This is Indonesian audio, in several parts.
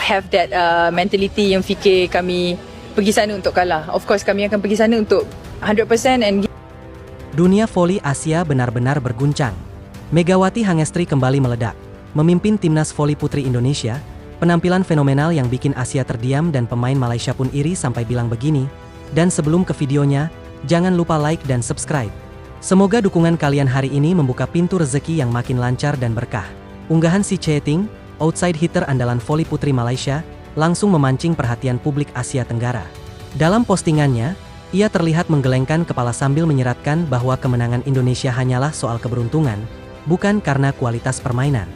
have that mentality yang fikir kami pergi sana untuk kalah. Of course kami akan pergi sana untuk 100% and Dunia voli Asia benar-benar berguncang. Megawati Hangestri kembali meledak. Memimpin timnas voli putri Indonesia, penampilan fenomenal yang bikin Asia terdiam dan pemain Malaysia pun iri sampai bilang begini. Dan sebelum ke videonya, jangan lupa like dan subscribe. Semoga dukungan kalian hari ini membuka pintu rezeki yang makin lancar dan berkah. Unggahan si Cheting, outside hitter andalan voli putri Malaysia, langsung memancing perhatian publik Asia Tenggara. Dalam postingannya, ia terlihat menggelengkan kepala sambil menyeratkan bahwa kemenangan Indonesia hanyalah soal keberuntungan, bukan karena kualitas permainan.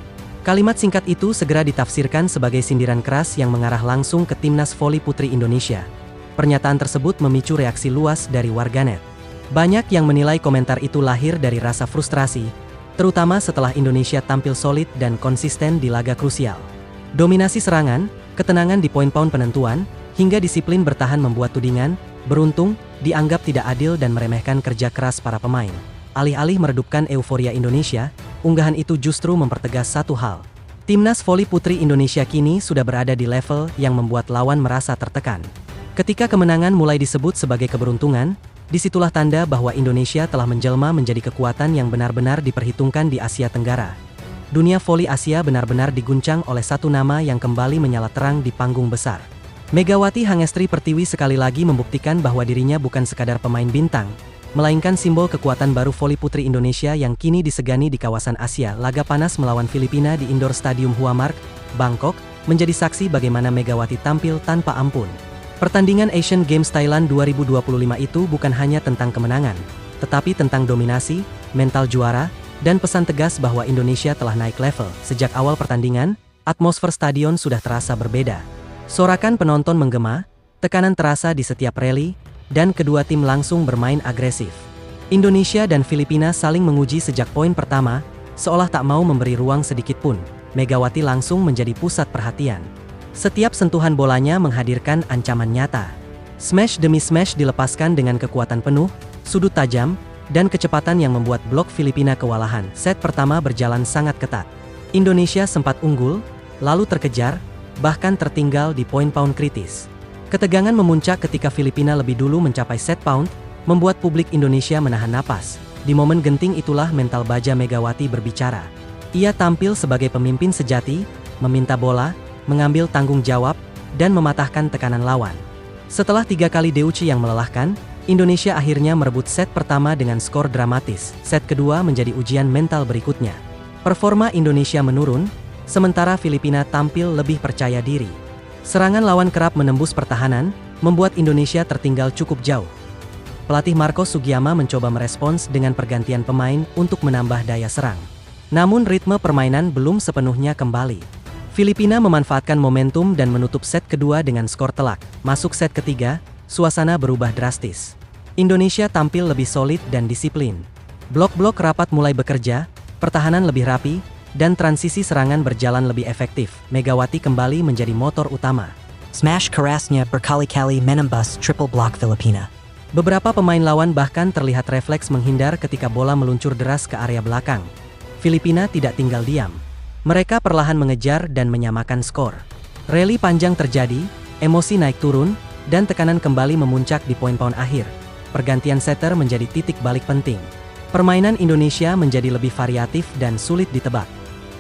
Kalimat singkat itu segera ditafsirkan sebagai sindiran keras yang mengarah langsung ke timnas voli putri Indonesia. Pernyataan tersebut memicu reaksi luas dari warganet. Banyak yang menilai komentar itu lahir dari rasa frustrasi, terutama setelah Indonesia tampil solid dan konsisten di laga krusial. Dominasi serangan, ketenangan di poin-poin penentuan, hingga disiplin bertahan membuat tudingan beruntung dianggap tidak adil dan meremehkan kerja keras para pemain. Alih-alih meredupkan euforia Indonesia, unggahan itu justru mempertegas satu hal. Timnas voli putri Indonesia kini sudah berada di level yang membuat lawan merasa tertekan. Ketika kemenangan mulai disebut sebagai keberuntungan, disitulah tanda bahwa Indonesia telah menjelma menjadi kekuatan yang benar-benar diperhitungkan di Asia Tenggara. Dunia voli Asia benar-benar diguncang oleh satu nama yang kembali menyala terang di panggung besar. Megawati Hangestri Pertiwi sekali lagi membuktikan bahwa dirinya bukan sekadar pemain bintang, melainkan simbol kekuatan baru voli putri Indonesia yang kini disegani di kawasan Asia. Laga panas melawan Filipina di Indoor Stadium Hua Mark, Bangkok, menjadi saksi bagaimana Megawati tampil tanpa ampun. Pertandingan Asian Games Thailand 2025 itu bukan hanya tentang kemenangan, tetapi tentang dominasi, mental juara, dan pesan tegas bahwa Indonesia telah naik level. Sejak awal pertandingan, atmosfer stadion sudah terasa berbeda. Sorakan penonton menggema, tekanan terasa di setiap rally, dan kedua tim langsung bermain agresif. Indonesia dan Filipina saling menguji sejak poin pertama, seolah tak mau memberi ruang sedikit pun. Megawati langsung menjadi pusat perhatian. Setiap sentuhan bolanya menghadirkan ancaman nyata. Smash demi smash dilepaskan dengan kekuatan penuh, sudut tajam, dan kecepatan yang membuat blok Filipina kewalahan. Set pertama berjalan sangat ketat. Indonesia sempat unggul, lalu terkejar, bahkan tertinggal di poin-poin kritis. Ketegangan memuncak ketika Filipina lebih dulu mencapai set point, membuat publik Indonesia menahan napas. Di momen genting itulah mental baja Megawati berbicara. Ia tampil sebagai pemimpin sejati, meminta bola, mengambil tanggung jawab, dan mematahkan tekanan lawan. Setelah 3 kali deuci yang melelahkan, Indonesia akhirnya merebut set pertama dengan skor dramatis. Set kedua menjadi ujian mental berikutnya. Performa Indonesia menurun, sementara Filipina tampil lebih percaya diri. Serangan lawan kerap menembus pertahanan, membuat Indonesia tertinggal cukup jauh. Pelatih Marco Sugiyama mencoba merespons dengan pergantian pemain untuk menambah daya serang. Namun ritme permainan belum sepenuhnya kembali. Filipina memanfaatkan momentum dan menutup set kedua dengan skor telak. Masuk set ketiga, suasana berubah drastis. Indonesia tampil lebih solid dan disiplin. Blok-blok rapat mulai bekerja, pertahanan lebih rapi, dan transisi serangan berjalan lebih efektif. Megawati kembali menjadi motor utama. Smash kerasnya berkali-kali menembus triple block Filipina. Beberapa pemain lawan bahkan terlihat refleks menghindar ketika bola meluncur deras ke area belakang. Filipina tidak tinggal diam. Mereka perlahan mengejar dan menyamakan skor. Rally panjang terjadi, emosi naik turun, dan tekanan kembali memuncak di poin-poin akhir. Pergantian setter menjadi titik balik penting. Permainan Indonesia menjadi lebih variatif dan sulit ditebak.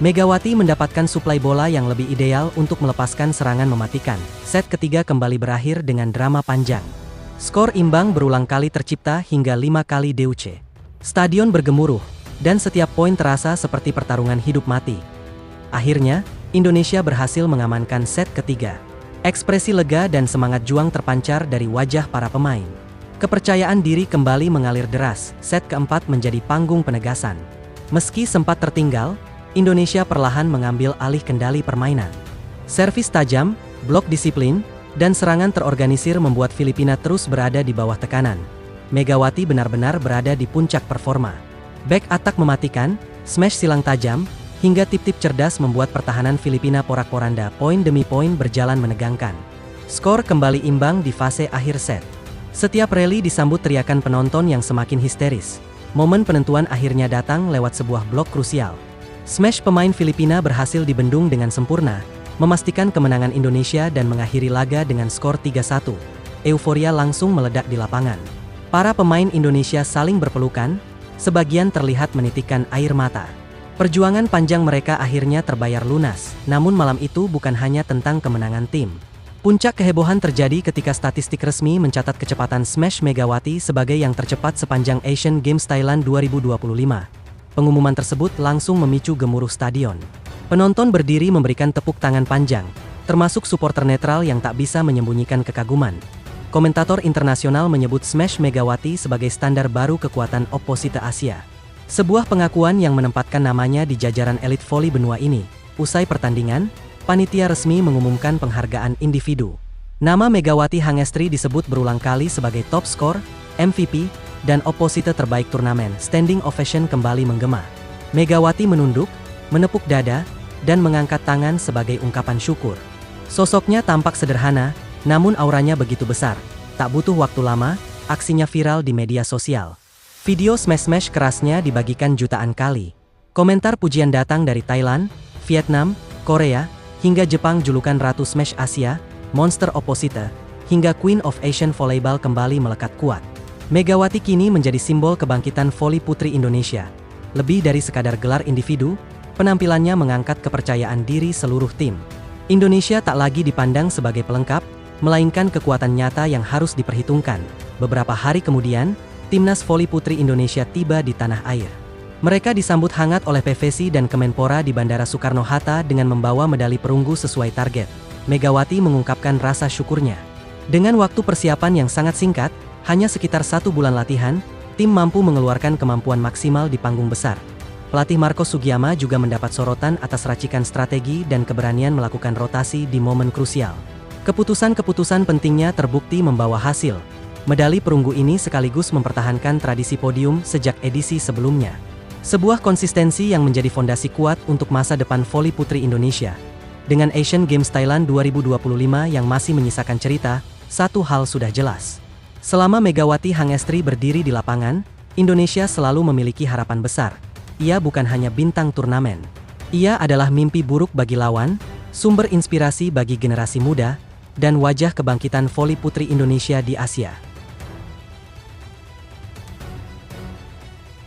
Megawati mendapatkan suplai bola yang lebih ideal untuk melepaskan serangan mematikan. Set ketiga kembali berakhir dengan drama panjang. Skor imbang berulang kali tercipta hingga 5 kali deuce. Stadion bergemuruh, dan setiap poin terasa seperti pertarungan hidup mati. Akhirnya, Indonesia berhasil mengamankan set ketiga. Ekspresi lega dan semangat juang terpancar dari wajah para pemain. Kepercayaan diri kembali mengalir deras. Set keempat menjadi panggung penegasan. Meski sempat tertinggal, Indonesia perlahan mengambil alih kendali permainan. Servis tajam, blok disiplin, dan serangan terorganisir membuat Filipina terus berada di bawah tekanan. Megawati benar-benar berada di puncak performa. Back attack mematikan, smash silang tajam, hingga tip-tip cerdas membuat pertahanan Filipina porak-poranda. Poin demi poin berjalan menegangkan. Skor kembali imbang di fase akhir set. Setiap rally disambut teriakan penonton yang semakin histeris. Momen penentuan akhirnya datang lewat sebuah blok krusial. Smash pemain Filipina berhasil dibendung dengan sempurna, memastikan kemenangan Indonesia dan mengakhiri laga dengan skor 3-1. Euforia langsung meledak di lapangan. Para pemain Indonesia saling berpelukan, sebagian terlihat menitikkan air mata. Perjuangan panjang mereka akhirnya terbayar lunas, namun malam itu bukan hanya tentang kemenangan tim. Puncak kehebohan terjadi ketika statistik resmi mencatat kecepatan Smash Megawati sebagai yang tercepat sepanjang Asian Games Thailand 2025. Pengumuman tersebut langsung memicu gemuruh stadion. Penonton berdiri memberikan tepuk tangan panjang, termasuk supporter netral yang tak bisa menyembunyikan kekaguman. Komentator internasional menyebut Smash Megawati sebagai standar baru kekuatan opposite Asia. Sebuah pengakuan yang menempatkan namanya di jajaran elit voli benua ini. Usai pertandingan, panitia resmi mengumumkan penghargaan individu. Nama Megawati Hangestri disebut berulang kali sebagai top skor, MVP, dan opposite terbaik turnamen. Standing ovation kembali menggema. Megawati menunduk, menepuk dada, dan mengangkat tangan sebagai ungkapan syukur. Sosoknya tampak sederhana, namun auranya begitu besar. Tak butuh waktu lama, aksinya viral di media sosial. Video smash-smash kerasnya dibagikan jutaan kali. Komentar pujian datang dari Thailand, Vietnam, Korea, hingga Jepang. Julukan Ratu Smash Asia, Monster Opposite, hingga Queen of Asian Volleyball kembali melekat kuat. Megawati kini menjadi simbol kebangkitan voli putri Indonesia. Lebih dari sekadar gelar individu, penampilannya mengangkat kepercayaan diri seluruh tim. Indonesia tak lagi dipandang sebagai pelengkap, melainkan kekuatan nyata yang harus diperhitungkan. Beberapa hari kemudian, Timnas Voli Putri Indonesia tiba di tanah air. Mereka disambut hangat oleh PVC dan Kemenpora di Bandara Soekarno-Hatta dengan membawa medali perunggu sesuai target. Megawati mengungkapkan rasa syukurnya. Dengan waktu persiapan yang sangat singkat, hanya sekitar 1 bulan latihan, tim mampu mengeluarkan kemampuan maksimal di panggung besar. Pelatih Marcos Sugiyama juga mendapat sorotan atas racikan strategi dan keberanian melakukan rotasi di momen krusial. Keputusan-keputusan pentingnya terbukti membawa hasil. Medali perunggu ini sekaligus mempertahankan tradisi podium sejak edisi sebelumnya. Sebuah konsistensi yang menjadi fondasi kuat untuk masa depan voli putri Indonesia. Dengan Asian Games Thailand 2025 yang masih menyisakan cerita, satu hal sudah jelas. Selama Megawati Hangestri berdiri di lapangan, Indonesia selalu memiliki harapan besar. Ia bukan hanya bintang turnamen. Ia adalah mimpi buruk bagi lawan, sumber inspirasi bagi generasi muda, dan wajah kebangkitan voli putri Indonesia di Asia.